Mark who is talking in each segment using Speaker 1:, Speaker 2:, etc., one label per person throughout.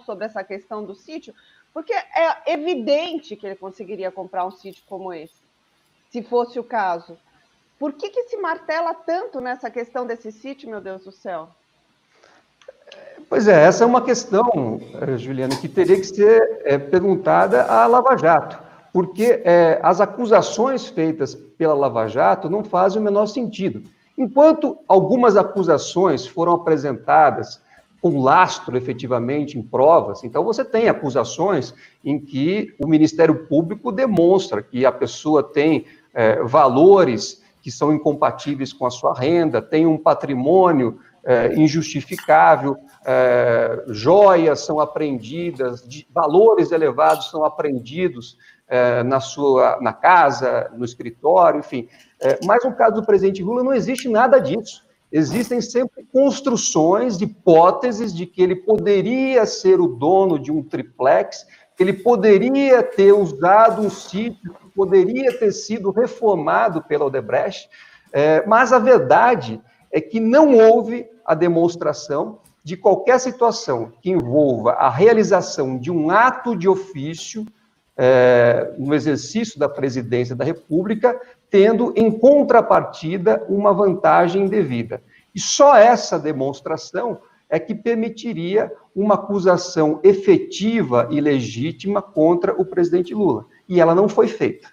Speaker 1: sobre essa questão do sítio, porque é evidente que ele conseguiria comprar um sítio como esse, se fosse o caso. Por que se martela tanto nessa questão desse sítio, meu Deus do céu?
Speaker 2: Pois é, essa é uma questão, Juliana, que teria que ser perguntada à Lava Jato, porque as acusações feitas pela Lava Jato não fazem o menor sentido. Enquanto algumas acusações foram apresentadas com lastro, efetivamente, em provas, então você tem acusações em que o Ministério Público demonstra que a pessoa tem valores que são incompatíveis com a sua renda, tem um patrimônio injustificável, joias são apreendidas, valores elevados são apreendidos na casa, no escritório, enfim. Mas no caso do presidente Lula não existe nada disso. Existem sempre construções, hipóteses de que ele poderia ser o dono de um triplex, que ele poderia ter usado um sítio, que poderia ter sido reformado pela Odebrecht, mas a verdade é que não houve a demonstração de qualquer situação que envolva a realização de um ato de ofício no exercício da presidência da República, tendo em contrapartida uma vantagem indevida. E só essa demonstração é que permitiria uma acusação efetiva e legítima contra o presidente Lula. E ela não foi feita.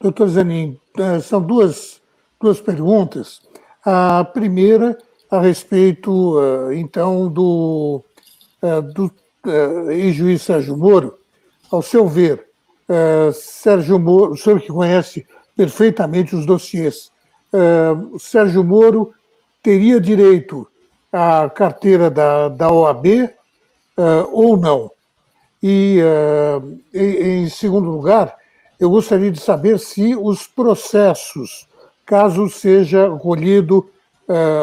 Speaker 3: Doutor Zanin, são duas perguntas. A primeira a respeito, então, do ex-juiz Sérgio Moro. Ao seu ver, Sérgio Moro, o senhor que conhece perfeitamente os dossiês, Sérgio Moro teria direito à carteira da OAB ou não? E, em segundo lugar, eu gostaria de saber se os processos, caso seja colhido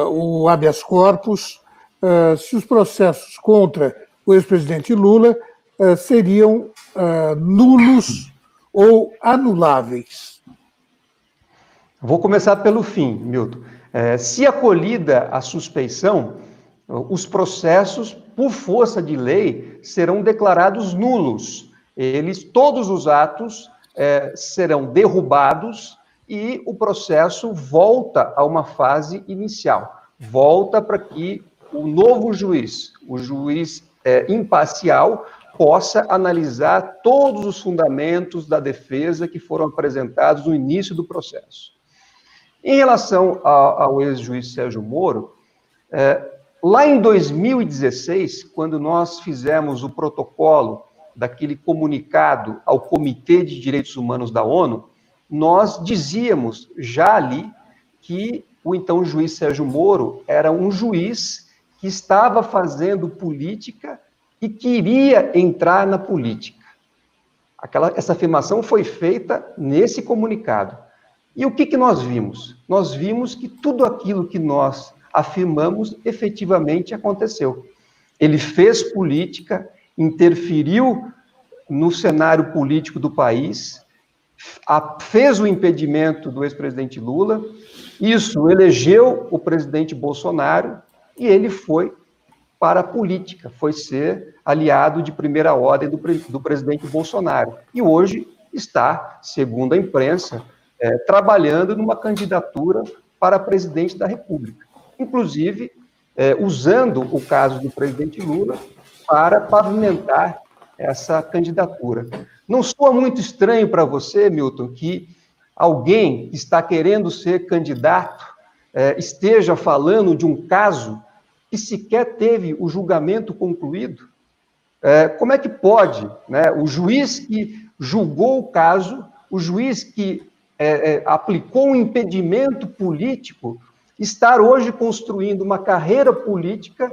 Speaker 3: o habeas corpus, se os processos contra o ex-presidente Lula seriam nulos ou anuláveis.
Speaker 2: Vou começar pelo fim, Milton. Se acolhida a suspeição, os processos, por força de lei, serão declarados nulos. Todos os atos serão derrubados e o processo volta a uma fase inicial. Volta para que o novo juiz, o juiz imparcial, possa analisar todos os fundamentos da defesa que foram apresentados no início do processo. Em relação ao ex-juiz Sérgio Moro, lá em 2016, quando nós fizemos o protocolo daquele comunicado ao Comitê de Direitos Humanos da ONU, nós dizíamos já ali que o então juiz Sérgio Moro era um juiz que estava fazendo política e queria entrar na política. Essa afirmação foi feita nesse comunicado. E o que nós vimos? Nós vimos que tudo aquilo que nós afirmamos efetivamente aconteceu. Ele fez política, interferiu no cenário político do país, fez o impedimento do ex-presidente Lula, isso elegeu o presidente Bolsonaro e ele foi para a política, foi ser aliado de primeira ordem do presidente Bolsonaro. E hoje está, segundo a imprensa, trabalhando numa candidatura para presidente da República. Inclusive, usando o caso do presidente Lula para pavimentar essa candidatura. Não soa muito estranho para você, Milton, que alguém que está querendo ser candidato esteja falando de um caso que sequer teve o julgamento concluído? Como é que pode, né, o juiz que julgou o caso, o juiz que aplicou um impedimento político, estar hoje construindo uma carreira política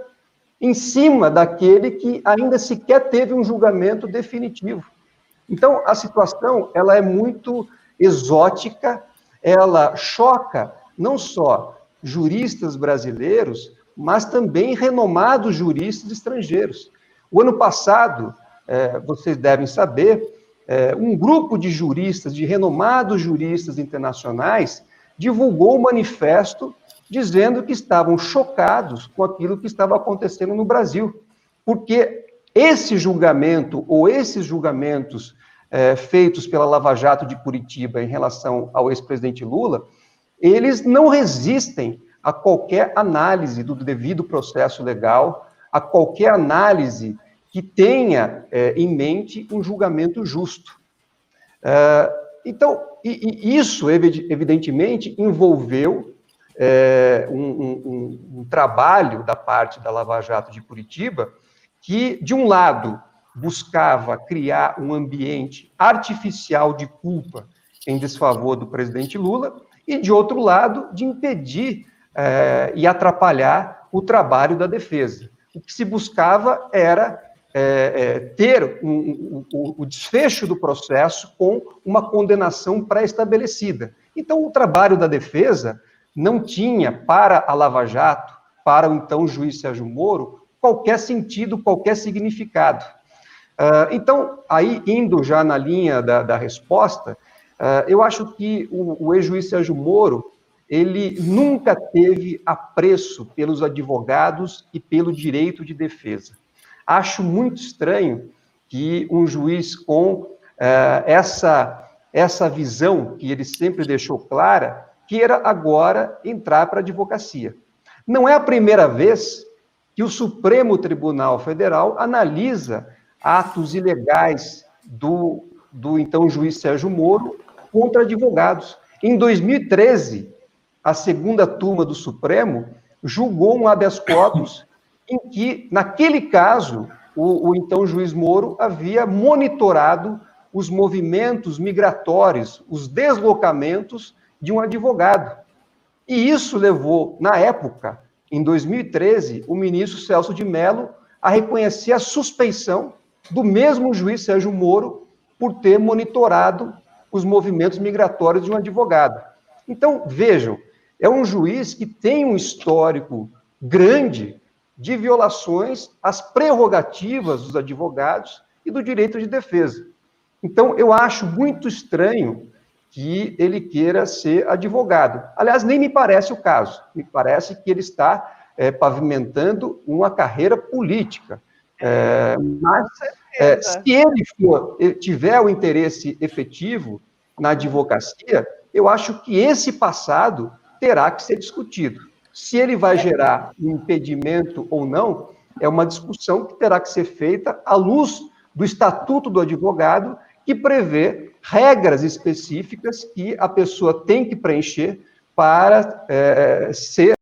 Speaker 2: em cima daquele que ainda sequer teve um julgamento definitivo? Então, a situação ela é muito exótica, ela choca não só juristas brasileiros, mas também renomados juristas estrangeiros. O ano passado, vocês devem saber, um grupo de juristas, de renomados juristas internacionais, divulgou um manifesto dizendo que estavam chocados com aquilo que estava acontecendo no Brasil, porque esse julgamento ou esses julgamentos feitos pela Lava Jato de Curitiba em relação ao ex-presidente Lula, eles não resistem a qualquer análise do devido processo legal, a qualquer análise que tenha em mente um julgamento justo. Então, isso, evidentemente, envolveu um trabalho da parte da Lava Jato de Curitiba que, de um lado, buscava criar um ambiente artificial de culpa em desfavor do presidente Lula, e, de outro lado, de impedir e atrapalhar o trabalho da defesa. O que se buscava era ter o desfecho do processo com uma condenação pré-estabelecida. Então, o trabalho da defesa não tinha, para a Lava Jato, para o então juiz Sérgio Moro, qualquer sentido, qualquer significado. Então, aí, indo já na linha da resposta, eu acho que o ex-juiz Sérgio Moro, ele nunca teve apreço pelos advogados e pelo direito de defesa. Acho muito estranho que um juiz com essa visão que ele sempre deixou clara, queira agora entrar para a advocacia. Não é a primeira vez que o Supremo Tribunal Federal analisa atos ilegais do então juiz Sérgio Moro contra advogados. Em 2013, a segunda turma do Supremo julgou um habeas corpus em que, naquele caso, o então juiz Moro havia monitorado os movimentos migratórios, os deslocamentos de um advogado. E isso levou, na época, em 2013, o ministro Celso de Mello a reconhecer a suspeição do mesmo juiz Sérgio Moro por ter monitorado os movimentos migratórios de um advogado. Então, vejam, é um juiz que tem um histórico grande de violações às prerrogativas dos advogados e do direito de defesa. Então, eu acho muito estranho que ele queira ser advogado. Aliás, nem me parece o caso. Me parece que ele está pavimentando uma carreira política. Mas, se ele tiver o interesse efetivo na advocacia, eu acho que esse passado terá que ser discutido. Se ele vai gerar um impedimento ou não, é uma discussão que terá que ser feita à luz do Estatuto do Advogado, que prevê regras específicas que a pessoa tem que preencher para ser